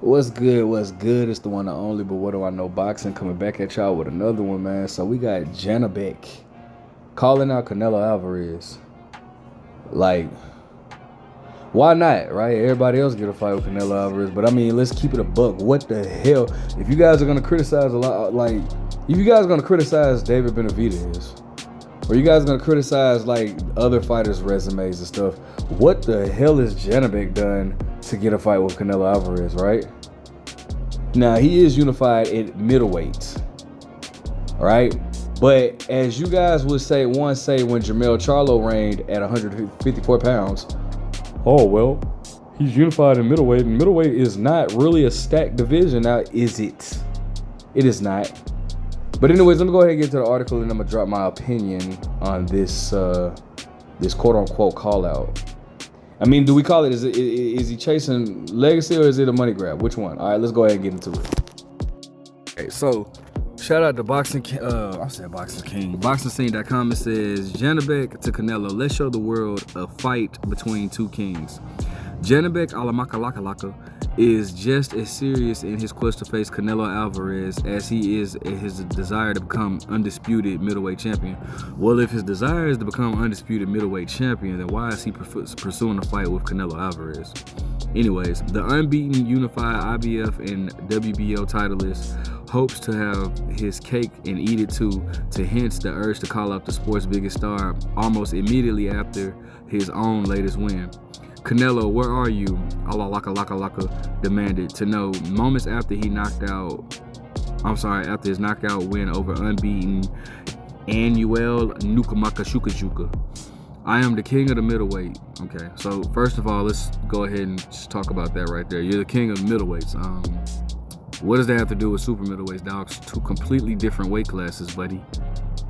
What's good? What's good? It's the one and only, but what do I know? Boxing coming back at y'all with another one, man. So we got Janibek calling out Canelo Alvarez. Like, why not, right? Everybody else get a fight with Canelo Alvarez, but I mean, let's keep it a buck. What the hell? If you guys are gonna criticize a lot, like, if you guys are gonna criticize David Benavidez, or you guys are gonna criticize like other fighters' resumes and stuff, what the hell has Janibek done to get a fight with Canelo Alvarez, right? Now, he is unified at middleweight, right? But as you guys would say, when Jermell Charlo reigned at 154 pounds, oh, well, he's unified in middleweight, and middleweight is not really a stacked division. Now, is it? It is not. But anyways, let me go ahead and get to the article, and I'm going to drop my opinion on this this quote-unquote call-out. I mean, do we call it, is he chasing legacy or is it a money grab? Which one? All right, let's go ahead and get into it. Okay, so shout out to Boxing King. I said Boxing King. BoxingScene.com. It says, Janibek to Canelo. Let's show the world a fight between two kings. Janibek Alimkhanuly is just as serious in his quest to face Canelo Alvarez as he is in his desire to become undisputed middleweight champion. Well, if his desire is to become undisputed middleweight champion, then why is he pursuing a fight with Canelo Alvarez? Anyways, the unbeaten unified IBF and WBO titleist hopes to have his cake and eat it too, to hence the urge to call up the sport's biggest star almost immediately after his own latest win. Canelo, where are you? Laka demanded to know moments after his knockout win over unbeaten Anuel Nukamaka. I am the king of the middleweight. Okay, so first of all, let's go ahead and just talk about that right there. You're the king of middleweights. What does that have to do with super middleweights, dogs? Two completely different weight classes, buddy.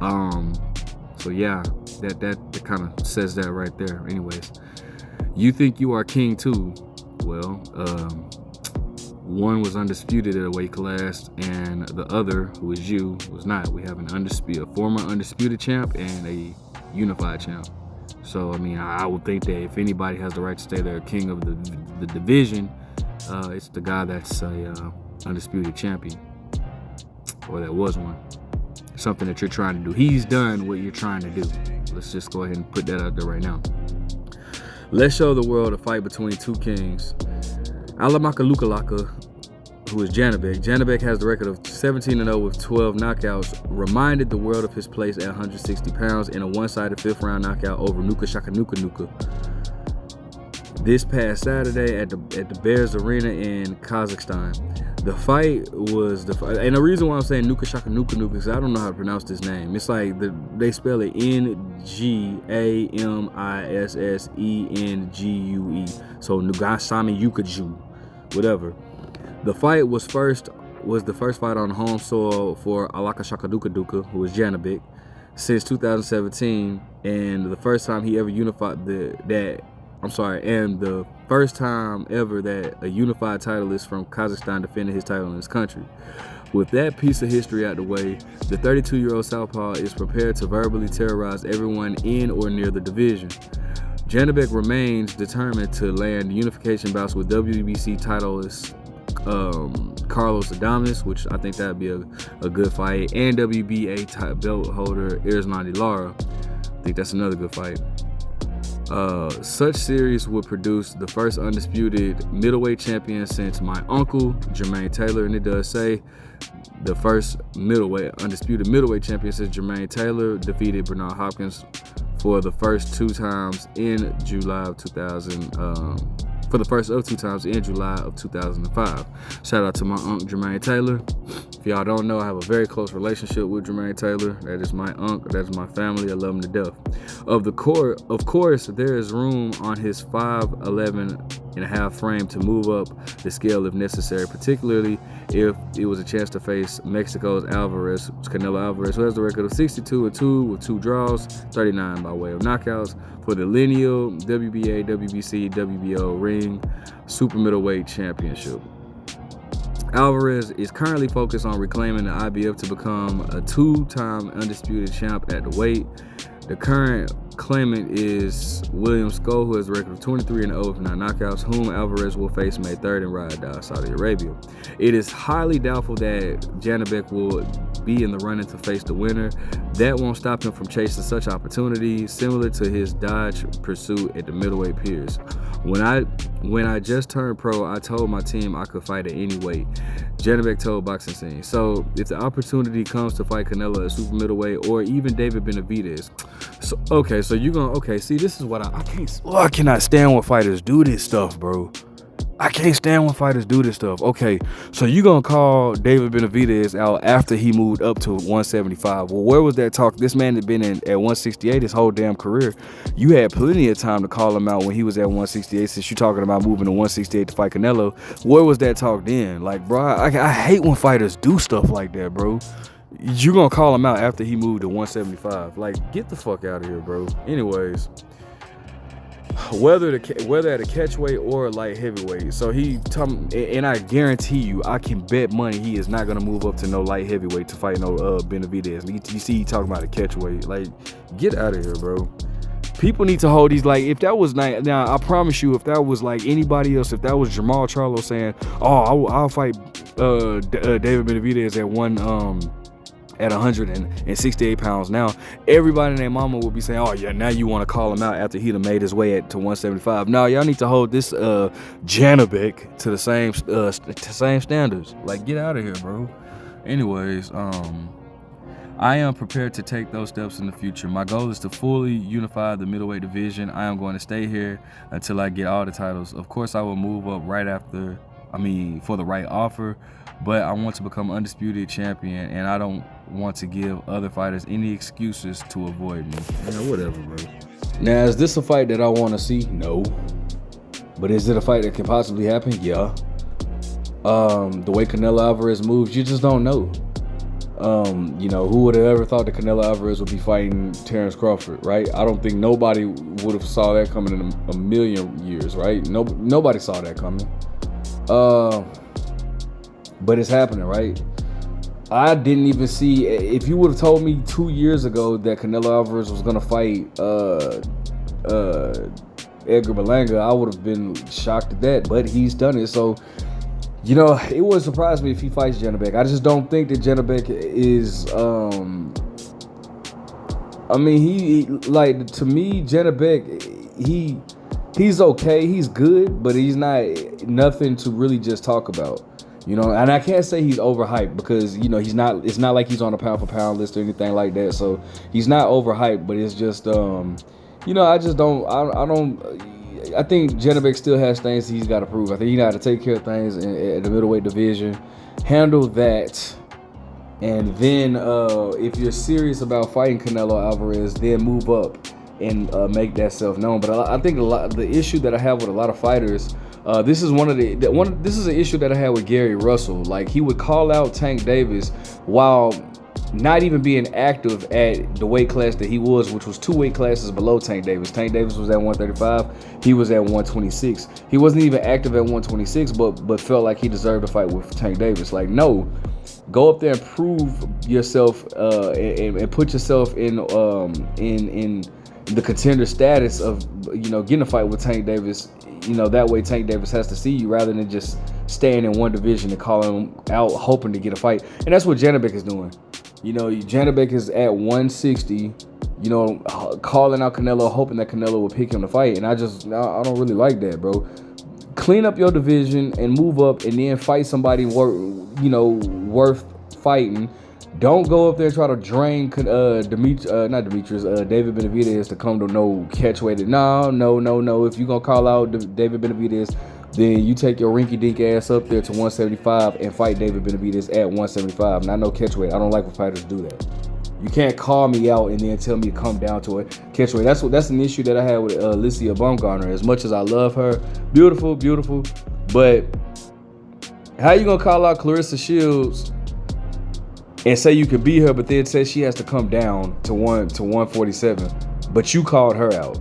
So yeah, that kind of says that right there. Anyways, you think you are king too? Well, one was undisputed at a weight class, and the other, who is you, was not. We have a former undisputed champ and a unified champ. So I mean, I would think that if anybody has the right to stay there, king of the division, it's the guy that's a undisputed champion, or that was one. Something that you're trying to do. He's done what you're trying to do. Let's just go ahead and put that out there right now. Let's show the world a fight between two kings. Alimkhanuly, who is Janibek. Janibek has the record of 17-0 with 12 knockouts, reminded the world of his place at 160 pounds in a one-sided fifth-round knockout over Nuka this past Saturday at the Bears Arena in Kazakhstan. The fight was and the reason why I'm saying Nuka is I don't know how to pronounce this name. It's like they spell it Ngamissenngue. So Nugasami Yukaju, whatever. The fight was the first fight on home soil for Alaka, who is Janibek, since 2017, and the first time he ever unified and the first time ever that a unified titleist from Kazakhstan defended his title in his country. With that piece of history out the way, the 32-year-old southpaw is prepared to verbally terrorize everyone in or near the division. Janibek remains determined to land unification bouts with WBC titleist Carlos Adames, which I think that would be a good fight, and WBA belt holder Erislandy Lara. I think that's another good fight. Such series would produce the first undisputed middleweight champion since my uncle Jermaine Taylor, and it does say the first undisputed middleweight champion since Jermaine Taylor defeated Bernard Hopkins for the first two times in July of 2005. Shout out to my uncle Jermaine Taylor. If y'all don't know, I have a very close relationship with Jermaine Taylor. That is my uncle. That is my family. I love him to death. Of course, there is room on his 5'11.5" frame to move up the scale if necessary, particularly if it was a chance to face Mexico's Canelo Alvarez, who has the record of 62-2 with 2 draws, 39 by way of knockouts, for the lineal WBA, WBC, WBO ring super middleweight championship. Alvarez is currently focused on reclaiming the IBF to become a 2-time undisputed champ at the weight. The current claimant is William Skull, who has a record of 23-0 with 9 knockouts, whom Alvarez will face May 3rd in Riyadh, Saudi Arabia. It is highly doubtful that Janibek will be in the running to face the winner. That won't stop him from chasing such opportunities, similar to his dodge pursuit at the middleweight peers. When I just turned pro, I told my team I could fight at any weight. Janibek told Boxing Scene. So if the opportunity comes to fight Canelo at super middleweight or even David Benavidez, so you're gonna see, this is what I cannot stand when fighters do this stuff, bro. I can't stand when fighters do this stuff. Okay, so you gonna call David Benavidez out after he moved up to 175. Well, where was that talk? This man had been at 168 his whole damn career. You had plenty of time to call him out when he was at 168, since you're talking about moving to 168 to fight Canelo. Where was that talk then? Like, bro, I hate when fighters do stuff like that, bro. You gonna call him out after he moved to 175. Like, get the fuck out of here, bro. Anyways, whether at a catchweight or light heavyweight. So and I guarantee you, I can bet money he is not gonna move up to no light heavyweight to fight no Benavidez. You see, he talking about a catchweight. Like, get out of here, bro. People need to hold these. Like, if that was now, I promise you, if that was like anybody else, if that was Jamal Charlo saying, "Oh, I'll fight David Benavidez at 168 pounds now," everybody and their mama will be saying, "Oh yeah, now you want to call him out after he done made his way to 175. No, y'all need to hold this Janibek to the same standards. Like, get out of here, bro. Anyways, I am prepared to take those steps in the future. My goal is to fully unify the middleweight division. I am going to stay here until I get all the titles. Of course, I will move up for the right offer, but I want to become undisputed champion, and I don't want to give other fighters any excuses to avoid me." Whatever, bro. Now, is this a fight that I want to see? No. But is it a fight that can possibly happen? Yeah. The way Canelo Alvarez moves, you just don't know. Who would have ever thought that Canelo Alvarez would be fighting Terrence Crawford, right? I don't think nobody would have saw that coming in a million years, right? Nobody saw that coming. But it's happening, right? I didn't even see, if you would have told me 2 years ago that Canelo Alvarez was gonna fight Edgar Berlanga, I would have been shocked at that. But he's done it, so it wouldn't surprise me if he fights Janibek. I just don't think that Janibek is. To me, Janibek, he's okay, he's good, but he's nothing to really just talk about. And I can't say he's overhyped because he's not. It's not like he's on a pound for pound list or anything like that. So he's not overhyped, but it's just I just don't. I don't. I think Janibek still has things he's got to prove. I think he got to take care of things in the middleweight division, handle that, and then if you're serious about fighting Canelo Alvarez, then move up and make that self known. But I think the issue that I have with a lot of fighters. This is this is an issue that I had with Gary Russell. Like, he would call out Tank Davis while not even being active at the weight class that he was, which was 2 weight classes below Tank Davis. Tank Davis was at 135. He was at 126. He wasn't even active at 126, but felt like he deserved to fight with Tank Davis. Like, no, go up there and prove yourself and put yourself in the contender status of getting a fight with Tank Davis. That way Tank Davis has to see you rather than just staying in one division and calling him out hoping to get a fight. And that's what Janibek is doing. Janibek is at 160, calling out Canelo, hoping that Canelo will pick him to fight. And I don't really like that, bro. Clean up your division and move up, and then fight somebody worth fighting. Don't go up there and try to drain David Benavidez to come to no catchweight. No. If you're going to call out David Benavidez, then you take your rinky-dink ass up there to 175 and fight David Benavidez at 175. Not no catchweight. I don't like when fighters do that. You can't call me out and then tell me to come down to a catchweight. That's an issue that I had with Alicia Baumgartner. As much as I love her, beautiful, but how you going to call out Clarissa Shields and say you can beat her, but then say she has to come down to 147, but you called her out?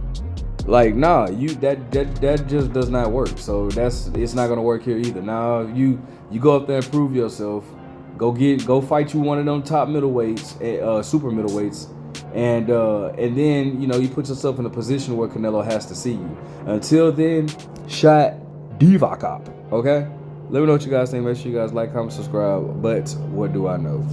Like, nah, that just does not work. So it's not gonna work here either. Now you go up there and prove yourself. Go fight you one of them top middleweights, super middleweights, and then you put yourself in a position where Canelo has to see you. Until then, shot diva cop. Okay. Let me know what you guys think. Make sure you guys like, comment, subscribe. But what do I know?